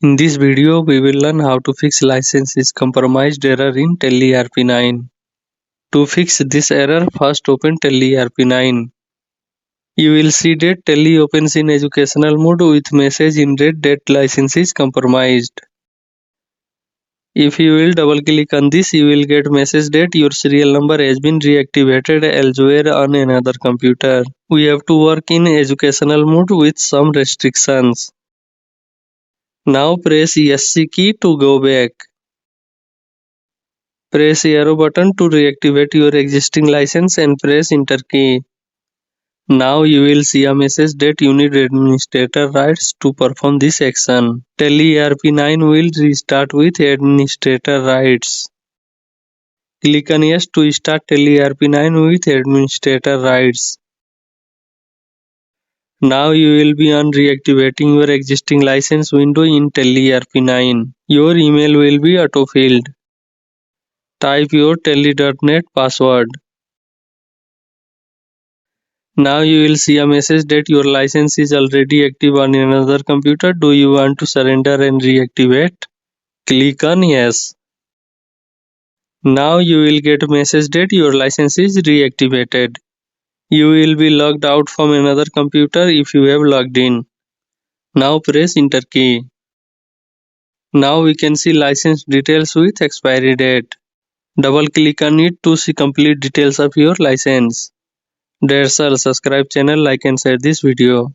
In this video, we will learn how to fix licenses compromised error in Tele ERP9. To fix this error, first open Tele ERP9. You will see that Tele opens in educational mode with message in red that license is compromised. If you will double click on this, you will get message that your serial number has been reactivated elsewhere on another computer. We have to work in educational mode with some restrictions. Now press ESC key to go back. Press arrow button to reactivate your existing license and press enter key. Now you will see a message that you need administrator rights to perform this action. Tele ERP9 will restart with administrator rights. Click on yes to start Tele ERP9 with administrator rights. Now you will be on reactivating your existing license window in Tele ERP9. Your email will be auto-filled. Type your tele.net password. Now you will see a message that your license is already active on another computer. Do you want to surrender and reactivate? Click on yes. Now you will get a message that your license is reactivated. You will be logged out from another computer if you have logged in. Now press enter key. Now we can see license details with expiry date. Double click on it to see complete details of your license. That's all. Subscribe channel, like and share this video.